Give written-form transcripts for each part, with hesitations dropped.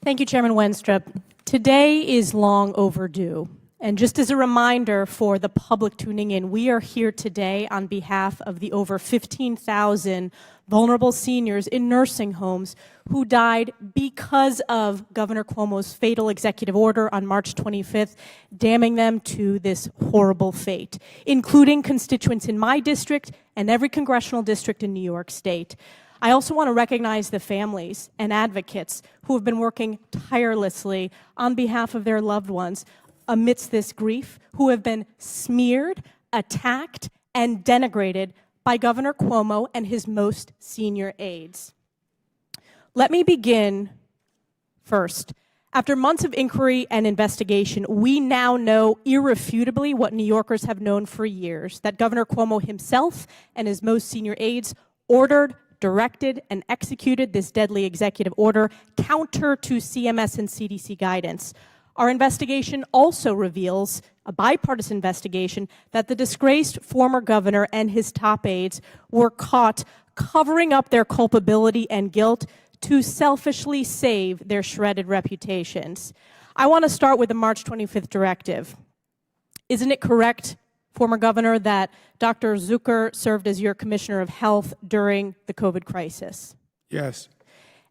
Thank you, Chairman Wenstrup. Today is long overdue. And just as a reminder for the public tuning in, we are here today on behalf of the over 15,000 vulnerable seniors in nursing homes who died because of Governor Cuomo's fatal executive order on March 25th, damning them to this horrible fate, including constituents in my district and every congressional district in New York State. I also want to recognize the families and advocates who have been working tirelessly on behalf of their loved ones amidst this grief, who have been smeared, attacked, and denigrated by Governor Cuomo and his most senior aides. Let me begin first. After months of inquiry and investigation, we now know irrefutably what New Yorkers have known for years, that Governor Cuomo himself and his most senior aides ordered, directed, and executed this deadly executive order counter to CMS and CDC guidance. Our investigation also reveals, a bipartisan investigation, that the disgraced former governor and his top aides were caught covering up their culpability and guilt to selfishly save their shredded reputations. I want to start with the March 25th directive. Isn't it correct, former governor, that Dr. Zucker served as your commissioner of health during the COVID crisis? Yes.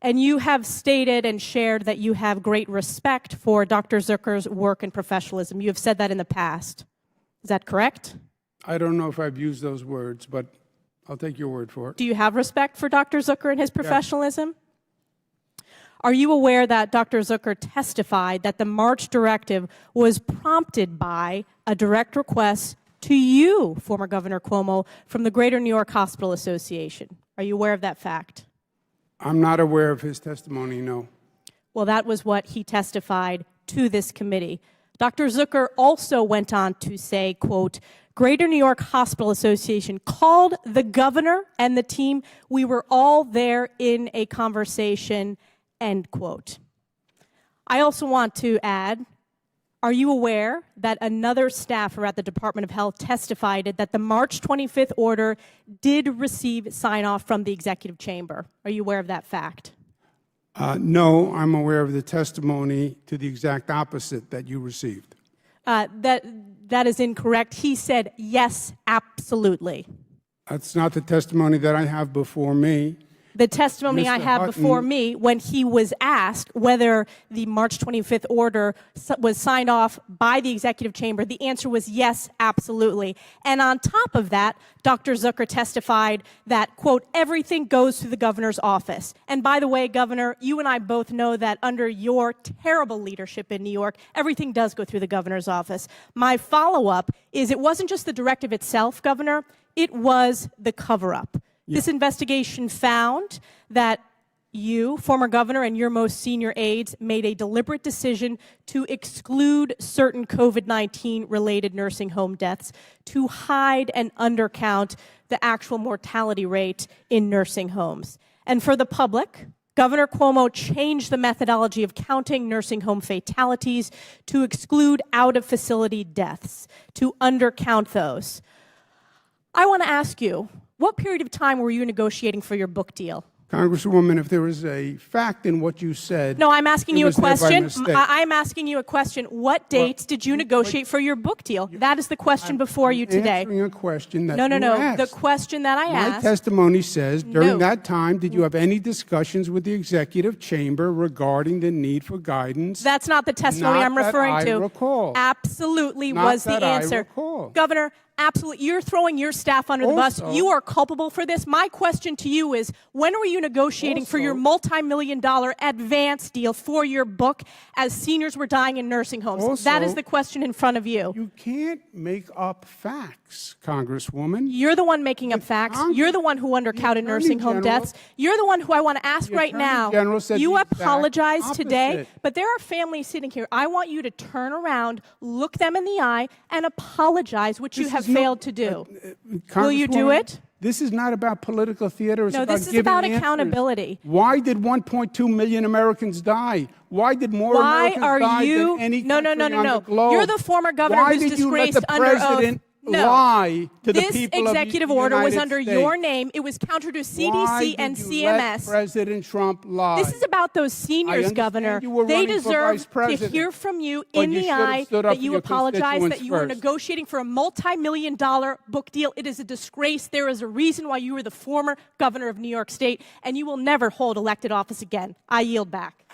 And you have stated and shared that you have great respect for Dr. Zucker's work and professionalism. You have said that in the past. Is that correct? I don't know if I've used those words, but I'll take your word for it. Do you have respect for Dr. Zucker and his professionalism? Yes. Are you aware that Dr. Zucker testified that the March directive was prompted by a direct request to you, former Governor Cuomo, from the Greater New York Hospital Association? Are you aware of that fact? I'm not aware of his testimony, no. Well, that was what he testified to this committee. Dr. Zucker also went on to say, quote, Greater New York Hospital Association called the governor and the team. We were all there in a conversation, end quote. I also want to add, are you aware that another staffer at the Department of Health testified that the March 25th order did receive sign-off from the executive chamber? Are you aware of that fact? No, I'm aware of the testimony to the exact opposite that you received. That is incorrect. He said, yes, absolutely. That's not the testimony that I have before me. The testimony Mr. I have Hutton, before me, when he was asked whether the March 25th order was signed off by the executive chamber, the answer was yes, absolutely. And on top of that, Dr. Zucker testified that, quote, everything goes through the governor's office. And by the way, Governor, you and I both know that under your terrible leadership in New York, everything does go through the governor's office. My follow-up is it wasn't just the directive itself, Governor, it was the cover-up. This investigation found that you, former governor, and your most senior aides made a deliberate decision to exclude certain COVID-19 related nursing home deaths to hide and undercount the actual mortality rate in nursing homes. And for the public, Governor Cuomo changed the methodology of counting nursing home fatalities to exclude out-of-facility deaths, to undercount those. I want to ask you, what period of time were you negotiating for your book deal? Congresswoman, if there is a fact in what you said... No, I'm asking you a question. I'm asking you a question. What dates did you negotiate for your book deal? That is the question before you today. I'm answering a question that No. asked. The question that I asked... My testimony says, during that time, did you have any discussions with the executive chamber regarding the need for guidance? That's not the testimony I'm referring to. Not that I recall. Absolutely was the answer. I recall. Governor, absolutely. You're throwing your staff under the bus. You are culpable for this. My question to you is, when were you negotiating for your multi-million-dollar advance deal for your book as seniors were dying in nursing homes? That is the question in front of you. You can't make up facts, Congresswoman. You're the one making up facts. You're the one who undercounted nursing home deaths. You're the one who I want to ask right now. You apologize today, but there are families sitting here. I want you to turn around, look them in the eye, and apologize, which you have failed to do. Will you do it? This is not about political theater. It's no, this is about accountability. Why did 1.2 million Americans die? Why did more Americans die than any country on the globe? You're the former governor who's disgraced under oath. lie to the This people of the executive order was United under States. your name. It was counter to CDC Why and did you let CMS. President Trump lie? This is about those seniors, understand Governor. you were They running for deserve vice to president, hear from you but in you the should have eye stood up that for you your apologize, that constituents you were first. negotiating for a multi-million-dollar book deal. It is a disgrace. There is a reason why you were the former governor of New York State, and you will never hold elected office again. I yield back.